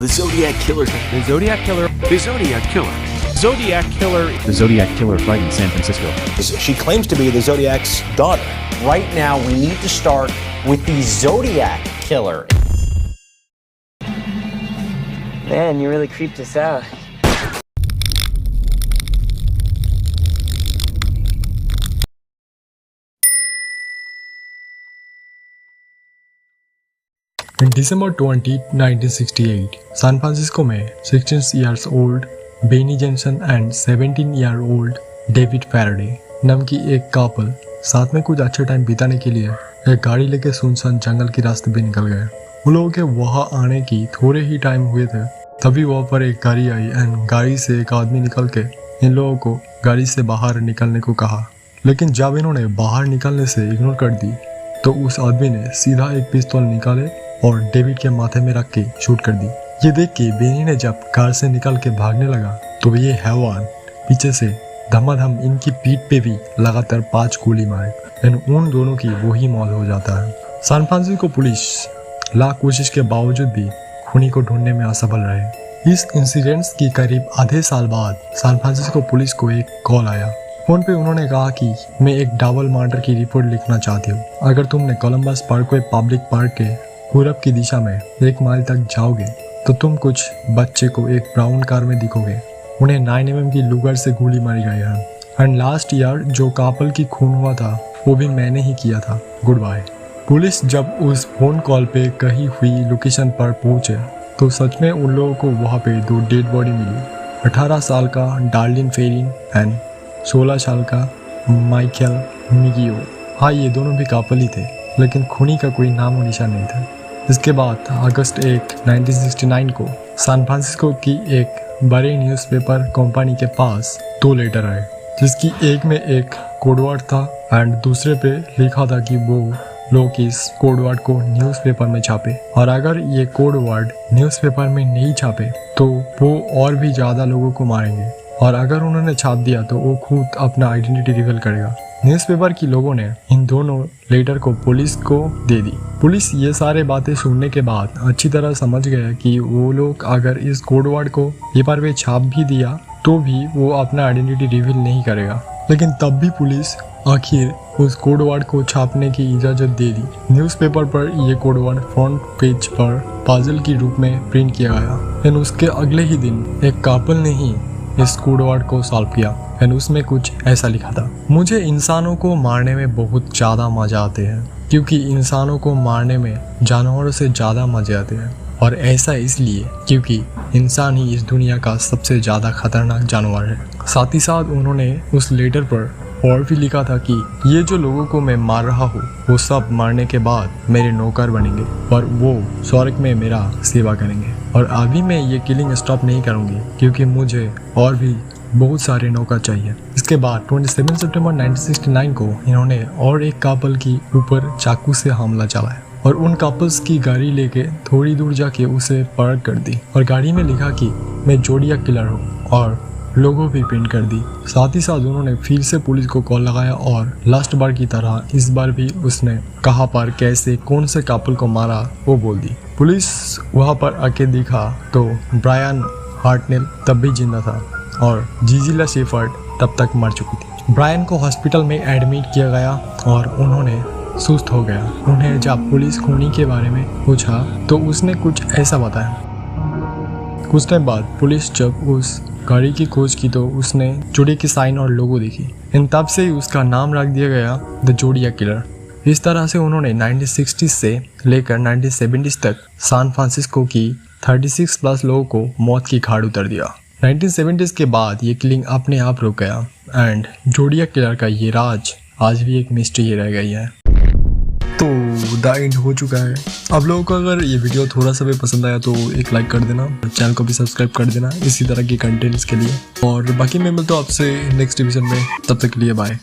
The Zodiac Killer. The Zodiac Killer. The Zodiac Killer. Zodiac Killer. The Zodiac Killer frightened San Francisco. She claims to be the Zodiac's daughter. Right now, we need to start with the Zodiac Killer. Man, you really creeped us out. In December 20, 1968, San Francisco में 16 years old Benny Jensen and 17 year old David Faraday नाम की एक couple साथ में कुछ अच्छे time बिताने के लिए एक गाड़ी लेके सुनसान जंगल के रास्ते पे निकल गए। उन लोगों के वहाँ आने की थोड़े ही टाइम हुए थे तभी वहाँ पर एक गाड़ी आई एंड गाड़ी से एक आदमी निकल के इन लोगों को गाड़ी से बाहर निकलने को कहा, लेकिन जब इन्होंने बाहर निकलने से इग्नोर कर दी तो उस आदमी ने सीधा एक पिस्तौल निकाले और डेविड के माथे में रख के शूट कर दी। ये देख के बेनी ने जब कार से निकल के भागने लगा तो ये हैवान पीछे से धमाधम इनकी पीठ पे भी लगातार 5 गोली मारे एंड उन दोनों की वही मौत हो जाता है। सैन फ्रांसिस्को पुलिस लाख कोशिश के बावजूद भी खूनी को ढूंढने में असफल रहे। इस इंसिडेंट्स की करीब आधे साल बाद सैन फ्रांसिस्को पुलिस को एक कॉल आया। फोन पे उन्होंने कहा कि मैं एक डबल मर्डर की रिपोर्ट लिखना चाहती हूँ। अगर तुमने कोलंबस पार्कवे पब्लिक पार्क के पूरब की दिशा में 1 माइल तक जाओगे तो तुम कुछ बच्चे को एक ब्राउन कार में दिखोगे। उन्हें 9 mm की लुगर से गोली मारी गई है एंड लास्ट ईयर जो कपल की खून हुआ था वो भी मैंने ही किया था। Good bye. पुलिस जब उस फोन कॉल पे कही हुई लोकेशन पर पहुंचे तो सच में उन लोगों को वहाँ पे 2 डेड बॉडी मिली। 18 साल का डार्लिन फेरिन एंड 16 साल का माइकल मिगियो। हाँ, ये दोनों भी कपल ही थे लेकिन खूनी का कोई नामो निशान नहीं था। इसके बाद अगस्त 1, 1969 को सैन फ्रांसिस्को की एक बड़े न्यूज़पेपर कंपनी के पास 2 लेटर आए जिसकी एक में एक कोडवर्ड था एंड दूसरे पे लिखा था कि वो लोग इस कोडवर्ड को न्यूज़पेपर में छापे और अगर ये कोडवर्ड न्यूज़पेपर में नहीं छापे तो वो और भी ज़्यादा लोगों को मारेंगे और अगर उन्होंने छाप दिया तो वो खुद अपना आइडेंटिटी रिवील करेगा। न्यूज़पेपर की लोगों ने इन दोनों लेटर को पुलिस को दे दी। पुलिस ये सारे बातें सुनने के बाद अच्छी तरह समझ गया कि वो लोग अगर इस कोडवर्ड को पेपर पे छाप भी दिया तो भी वो अपना आइडेंटिटी रिवील नहीं करेगा, लेकिन तब भी पुलिस आखिर उस कोडवर्ड को छापने की इजाज़त दे दी। न्यूज़पेपर पर ये कोडवर्ड फ्रंट पेज पर पजल के रूप में प्रिंट किया गया एंड उसके अगले ही दिन एक कपल ने ही इस कोडवर्ड को सॉल्व किया एंड उसमें कुछ ऐसा लिखा था। मुझे इंसानों को मारने में बहुत ज़्यादा मज़ा आते हैं क्योंकि इंसानों को मारने में जानवरों से ज़्यादा मज़े आते हैं और ऐसा इसलिए क्योंकि इंसान ही इस दुनिया का सबसे ज़्यादा खतरनाक जानवर है। साथ ही साथ उन्होंने उस लेटर पर और भी लिखा था कि ये जो लोगों को मैं मार रहा हूँ वो सब मारने के बाद मेरे नौकर बनेंगे और वो स्वर्ग में मेरा सेवा करेंगे और अभी मैं ये किलिंग स्टॉप नहीं करूँगी क्योंकि मुझे और भी बहुत सारे नौकर चाहिए। इसके बाद 27 सितंबर 1969 को इन्होंने और एक कपल की ऊपर चाकू से हमला चलाया और उन कपल्स की गाड़ी लेके थोड़ी दूर जाके उसे पार्क कर दी और गाड़ी में लिखा कि मैं जोडियाक किलर हूँ और लोगो भी प्रिंट कर दी। साथ ही साथ उन्होंने फिर से पुलिस को कॉल लगाया और लास्ट बार की तरह इस बार भी उसने कहाँ पर कैसे कौन से कपल को मारा वो बोल दी। पुलिस वहाँ पर आके देखा तो ब्रायन हार्टनेल तब भी जिंदा था और जिजिला शेफर्ड तब तक मर चुकी थी। ब्रायन को हॉस्पिटल में एडमिट किया गया और उन्होंने सुस्त हो गया। उन्हें जब पुलिस खूनी के बारे में पूछा तो उसने कुछ ऐसा बताया। कुछ टाइम बाद पुलिस जब उस गाड़ी की खोज की तो उसने जोड़ी की साइन और लोगो देखी इन तब से ही उसका नाम रख दिया गया द जोडियाक किलर। इस तरह से उन्होंने 1960s से लेकर 1970s तक सैन फ्रांसिस्को की 36 प्लस लोगों को मौत की घाट उतर दिया। 1970s के बाद ये किलिंग अपने आप रुक गया एंड जोडियाक किलर का ये राज आज भी एक मिस्ट्री रह गई है। तो द एंड हो चुका है। आप लोगों को अगर ये वीडियो थोड़ा सा भी पसंद आया तो एक लाइक कर देना, चैनल को भी सब्सक्राइब कर देना इसी तरह की कंटेंट्स के लिए और बाकी मैं मिलता हूँ आपसे नेक्स्ट एपिसोड में। तब तक के लिए बाय।